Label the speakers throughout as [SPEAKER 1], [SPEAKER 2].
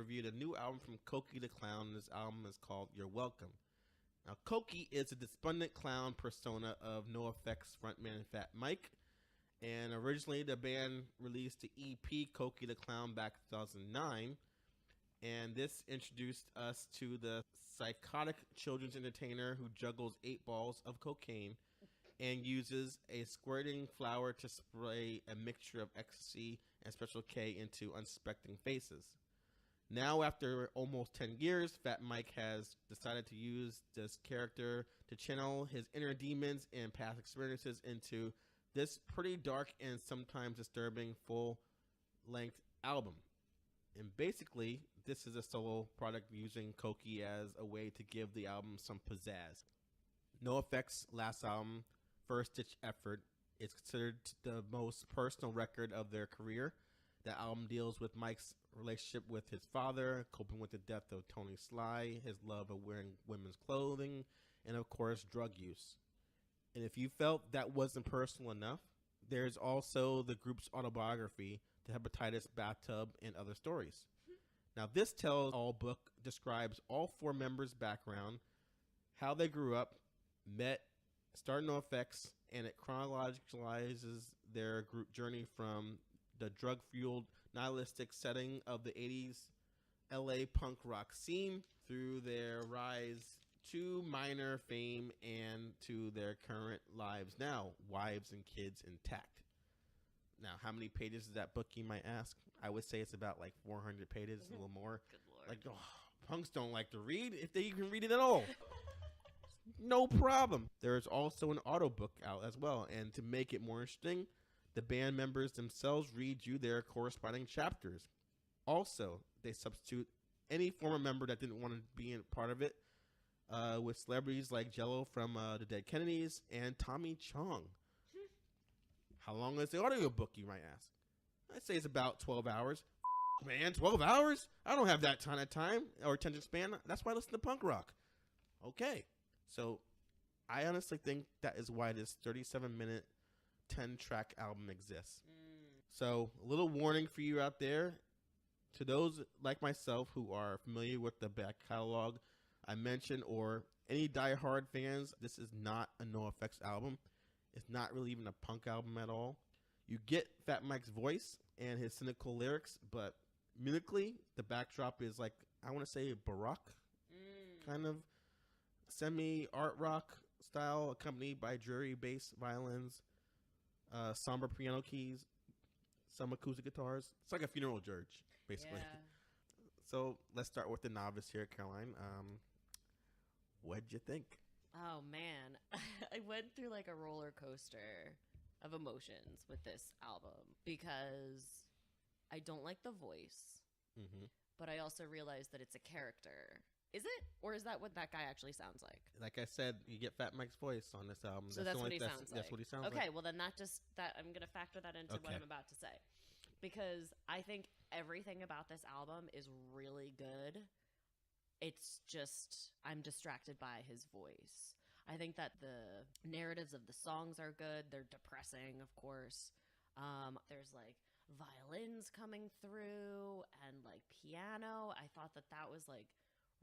[SPEAKER 1] review the new album from Cokie the Clown. This album is called You're Welcome. Now, Cokie is a despondent clown persona of NoFX frontman Fat Mike. And originally, the band released the EP Cokie the Clown back in 2009. And this introduced us to the psychotic children's entertainer who juggles 8 balls of cocaine and uses a squirting flower to spray a mixture of ecstasy and Special K into unsuspecting faces. Now, after almost 10 years, Fat Mike has decided to use this character to channel his inner demons and past experiences into this pretty dark and sometimes disturbing full-length album. And basically, this is a solo product using Cokie as a way to give the album some pizzazz. NoFX last album, First Ditch Effort, is considered the most personal record of their career. The album deals with Mike's relationship with his father, coping with the death of Tony Sly, his love of wearing women's clothing, and of course, drug use. And if you felt that wasn't personal enough, there's also the group's autobiography, The Hepatitis Bathtub, and Other Stories. Now, this tell-all book describes all 4 members' background, how they grew up, met, started NoFX, and it chronologizes their group journey from the drug-fueled, nihilistic setting of the 80s LA punk rock scene through their rise to minor fame and to their current lives now, wives and kids intact. Now, how many pages is that book, you might ask? I would say it's about like 400 pages, a little more.
[SPEAKER 2] Good Lord.
[SPEAKER 1] Like, punks don't like to read if they even read it at all. No problem. There's also an audiobook out as well, and to make it more interesting, the band members themselves read you their corresponding chapters. Also, they substitute any former member that didn't want to be a part of it with celebrities like Jarrell from the Dead Kennedys and Tommy Chong. How long is the audiobook, you might ask? I'd say it's about 12 hours. Man, 12 hours? I don't have that kind of time or attention span. That's why I listen to punk rock. Okay. So I honestly think that is why this 37-minute 10-track album exists. So a little warning for you out there. To those like myself who are familiar with the back catalog I mentioned or any diehard fans, this is not a NoFX album. It's not really even a punk album at all. You get Fat Mike's voice and his cynical lyrics, but musically, the backdrop is like, I want to say Baroque, kind of semi-art rock style, accompanied by dreary bass violins, somber piano keys, some acoustic guitars. It's like a funeral dirge, basically.
[SPEAKER 2] Yeah.
[SPEAKER 1] So let's start with the novice here, Caroline. What'd you think?
[SPEAKER 2] Oh, man. I went through like a roller coaster of emotions with this album because I don't like the voice, but I also realized that it's a character. Is it? Or is that what that guy actually sounds like?
[SPEAKER 1] Like I said, you get Fat Mike's voice on this album.
[SPEAKER 2] So that's what he sounds like.
[SPEAKER 1] That's what he sounds like.
[SPEAKER 2] Okay, well then I'm going to factor that into what I'm about to say. Because I think everything about this album is really good. It's just, I'm distracted by his voice. I think that the narratives of the songs are good. They're depressing, of course. There's like violins coming through and like piano. I thought that was like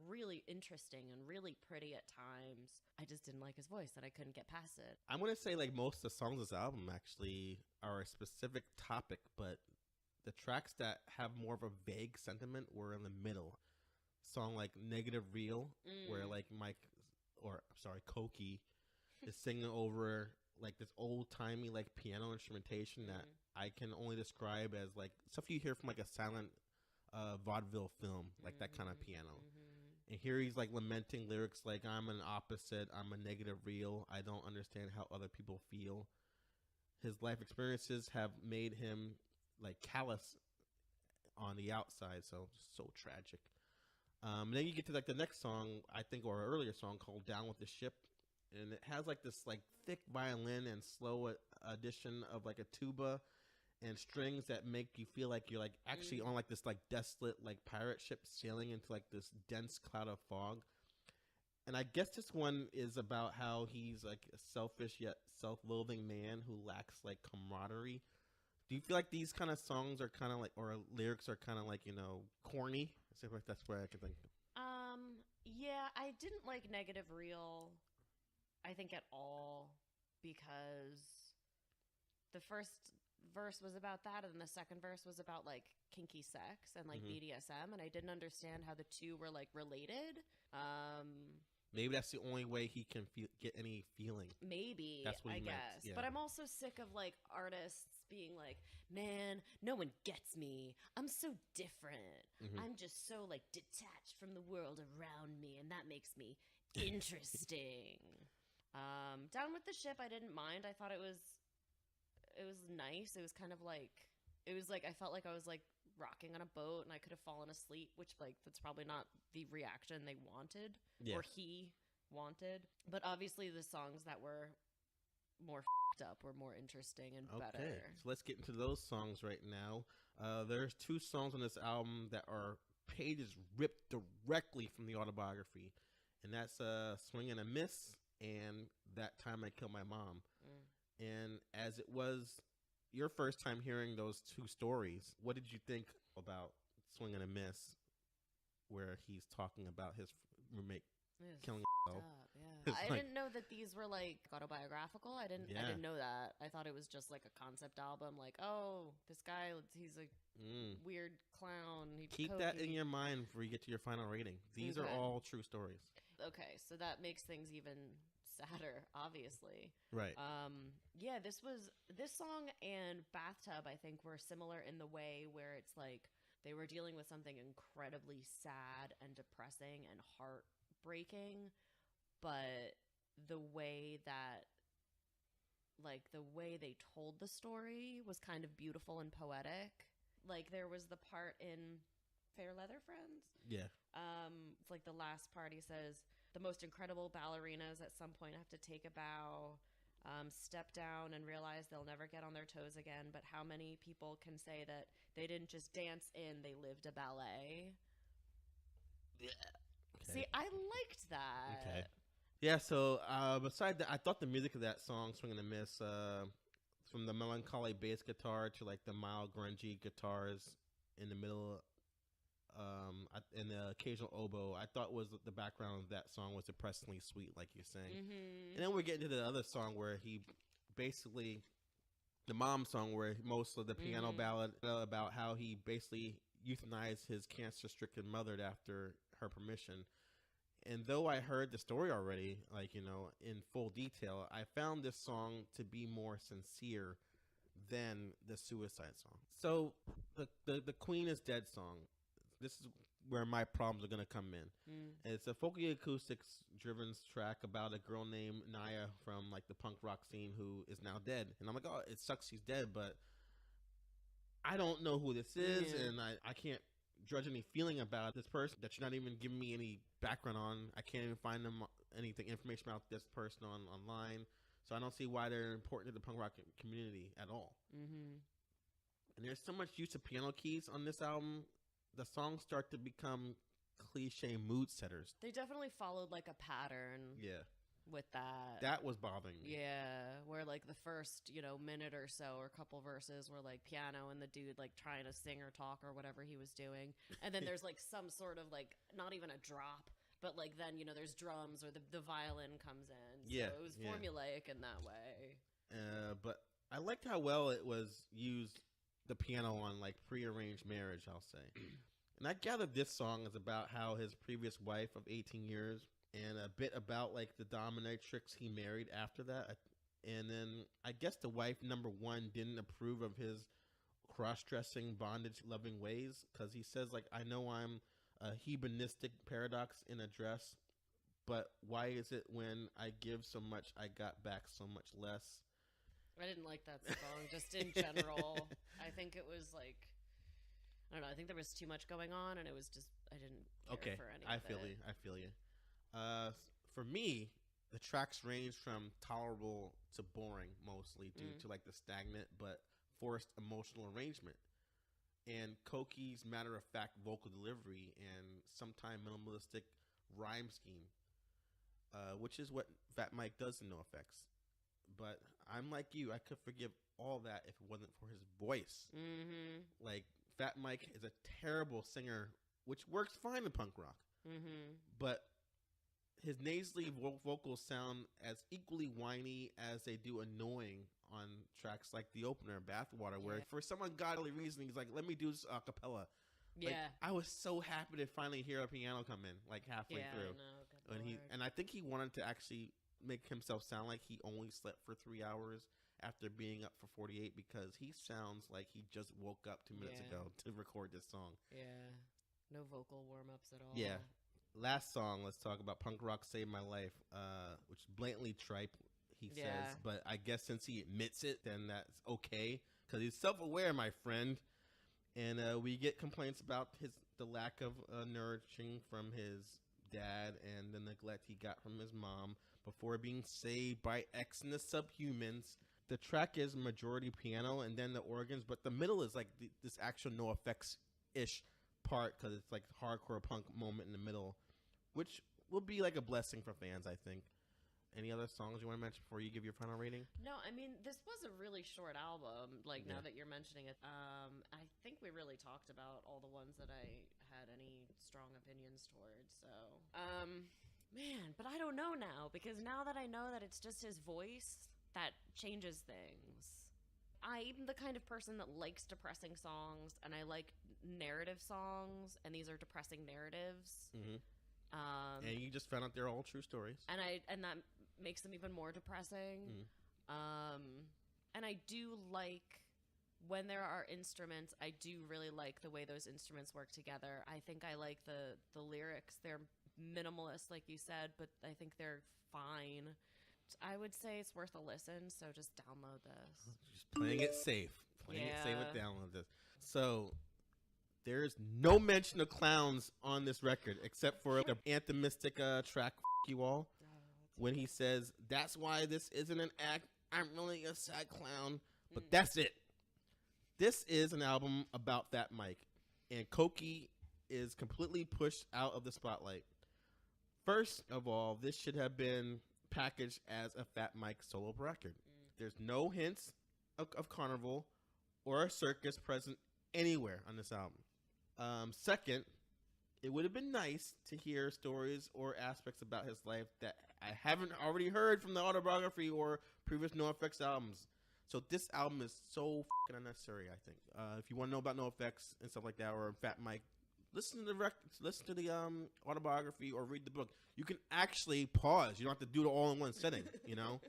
[SPEAKER 2] really interesting and really pretty at times. I just didn't like his voice and I couldn't get past it.
[SPEAKER 1] I'm going to say like most of the songs of this album actually are a specific topic, but the tracks that have more of a vague sentiment were in the middle. Song like Negative Real, where like Cokie is singing over like this old-timey like piano instrumentation that I can only describe as like stuff you hear from like a silent vaudeville film, like that kind of piano. And here he's like lamenting lyrics like, I'm an opposite, I'm a negative real, I don't understand how other people feel. His life experiences have made him like callous on the outside, so tragic. Then you get to like the next song, I think, or earlier song called Down with the Ship. And it has like this like thick violin and slow addition of like a tuba and strings that make you feel like you're like actually on like this like desolate like pirate ship sailing into like this dense cloud of fog. And I guess this one is about how he's like a selfish yet self-loathing man who lacks like camaraderie. Do you feel like these kind of songs are kind of like, or lyrics are kind of like, you know, corny So that's where I can think.
[SPEAKER 2] Yeah, I didn't like Negative Real, I think, at all, because the first verse was about that, and the second verse was about like kinky sex and like BDSM, and I didn't understand how the two were like related.
[SPEAKER 1] Maybe that's the only way he can get any feeling.
[SPEAKER 2] Maybe,
[SPEAKER 1] that's what
[SPEAKER 2] I
[SPEAKER 1] he meant.
[SPEAKER 2] guess.
[SPEAKER 1] Yeah.
[SPEAKER 2] But I'm also sick of like artists being like, man, no one gets me. I'm so different. I'm just so like detached from the world around me, and that makes me interesting. Down with the Ship, I didn't mind. I thought it was nice. It was kind of like, I felt like I was like rocking on a boat and I could have fallen asleep, which like that's probably not the reaction they wanted or he wanted. But obviously the songs that were more f***ed up were more interesting and better.
[SPEAKER 1] Okay, so let's get into those songs right now. There's 2 songs on this album that are pages ripped directly from the autobiography, and that's Swing and a Miss and That Time I Killed My Mom. And as it was your first time hearing those 2 stories, what did you think about Swing and a Miss, where he's talking about his roommate killing himself?
[SPEAKER 2] Yeah. I didn't know that these were like autobiographical. I didn't know that. I thought it was just like a concept album. Like, oh, this guy, he's a weird clown.
[SPEAKER 1] Keep that in your mind before you get to your final rating. These are all true stories.
[SPEAKER 2] Okay, so that makes things even sadder, obviously.
[SPEAKER 1] Right.
[SPEAKER 2] Yeah, this song and Bathtub, I think, were similar in the way where it's like they were dealing with something incredibly sad and depressing and heartbreaking, but the way they told the story was kind of beautiful and poetic. Like there was the part in Fair Leather Friends.
[SPEAKER 1] Yeah.
[SPEAKER 2] It's like the last part, he says, the most incredible ballerinas at some point have to take a bow, step down and realize they'll never get on their toes again. But how many people can say that they didn't just dance in, they lived a ballet? Yeah. Okay. See, I liked that.
[SPEAKER 1] Okay. Yeah, so beside that, I thought the music of that song, Swing and a Miss, from the melancholy bass guitar to like the mild grungy guitars in the middle, and the occasional oboe, I thought was the background of that song was depressingly sweet, like you're saying. And then we're getting to the other song where he basically, the mom song, where most of the piano ballad about how he basically euthanized his cancer-stricken mother after her permission. And though I heard the story already, like, in full detail, I found this song to be more sincere than the suicide song. So the Queen is Dead song, this is where my problems are going to come in. It's a folky acoustics driven track about a girl named Naya from like the punk rock scene who is now dead. And I'm like, oh, it sucks she's dead, but I don't know who this is, and I can't judge any feeling about this person that you're not even giving me any background on. I can't even find information about this person online, so I don't see why they're important to the punk rock community at all. And there's so much use of piano keys on this album. The songs start to become cliche mood setters.
[SPEAKER 2] They definitely followed like a pattern.
[SPEAKER 1] Yeah.
[SPEAKER 2] With that.
[SPEAKER 1] That was bothering me.
[SPEAKER 2] Yeah, where like the first, minute or so or couple verses were like piano and the dude like trying to sing or talk or whatever he was doing. And then there's like some sort of like, not even a drop, but like then, there's drums or the violin comes in. So it was formulaic in that way.
[SPEAKER 1] But I liked how well it was used, the piano on like Prearranged Marriage, I'll say. And I gathered this song is about how his previous wife of 18 years and a bit about like the dominatrix he married after that. And then I guess the wife number 1 didn't approve of his cross-dressing, bondage-loving ways, because he says like, I know I'm a hedonistic paradox in a dress, but why is it when I give so much, I got back so much less?
[SPEAKER 2] I didn't like that song, just in general. I think it was like, I don't know, I think there was too much going on, and it was just, I didn't care for any of it.
[SPEAKER 1] I feel you. For me, the tracks range from tolerable to boring, mostly due to like the stagnant but forced emotional arrangement, and Cokie's matter-of-fact vocal delivery and sometimes minimalistic rhyme scheme, which is what Fat Mike does in NoFX. But I'm like you, I could forgive all that if it wasn't for his voice. Like, Fat Mike is a terrible singer which works fine in punk rock.
[SPEAKER 2] Mm-hmm.
[SPEAKER 1] But his nasally vocals sound as equally whiny as they do annoying on tracks like the opener, Bathwater, where for some ungodly reason he's like, let me do this a cappella.
[SPEAKER 2] Yeah.
[SPEAKER 1] Like, I was so happy to finally hear a piano come in, like halfway through.
[SPEAKER 2] I know.
[SPEAKER 1] And I think he wanted to actually make himself sound like he only slept for 3 hours after being up for 48, because he sounds like he just woke up 2 minutes ago to record this song.
[SPEAKER 2] Yeah. No vocal warm-ups at all.
[SPEAKER 1] Yeah. Last song, let's talk about Punk Rock Saved My Life, which is blatantly tripe, he says. But I guess since he admits it, then that's okay, because he's self-aware, my friend. And we get complaints about the lack of nourishing from his dad and the neglect he got from his mom before being saved by X and the Subhumans. The track is majority piano and then the organs, but the middle is like this actual NoFX-ish part, because it's like hardcore punk moment in the middle, which will be like a blessing for fans, I think. Any other songs you want to mention before you give your final rating?
[SPEAKER 2] No, I mean, this was a really short album, like, now that you're mentioning it. I think we really talked about all the ones that I had any strong opinions towards, so. Man, but I don't know now, because now that I know that it's just his voice, that changes things. I'm the kind of person that likes depressing songs, and I like narrative songs, and these are depressing narratives.
[SPEAKER 1] Mm-hmm. And you just found out they're all true stories.
[SPEAKER 2] And that makes them even more depressing. And I do like when there are instruments. I do really like the way those instruments work together. I think I like the lyrics. They're minimalist, like you said, but I think they're fine. I would say it's worth a listen, so just download this.
[SPEAKER 1] Just playing it safe. Playing it safe with download this. So there's no mention of clowns on this record except for the anthemistic track, F*** You All, when he says, that's why this isn't an act. I'm really a sad clown. But that's it. This is an album about Fat Mike. And Cokie is completely pushed out of the spotlight. First of all, this should have been packaged as a Fat Mike solo record. There's no hints of carnival or a circus present anywhere on this album. Second, it would have been nice to hear stories or aspects about his life that I haven't already heard from the autobiography or previous NoFX albums. So this album is so fucking unnecessary, I think. If you want to know about NoFX and stuff like that, or Fat Mike, listen to the autobiography or read the book. You can actually pause. You don't have to do it all in one sitting, you know?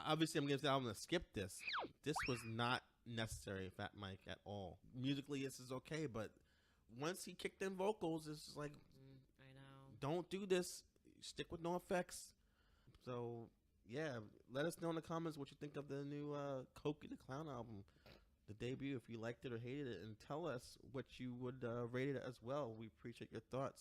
[SPEAKER 1] Obviously, I'm giving this album to skip this. This was not necessary, Fat Mike, at all. Musically, this is okay, but once he kicked in vocals, it's just like,
[SPEAKER 2] I know.
[SPEAKER 1] Don't do this. Stick with NoFX. So, yeah, let us know in the comments what you think of the new Cokie the Clown album, the debut, if you liked it or hated it, and tell us what you would rate it as well. We appreciate your thoughts.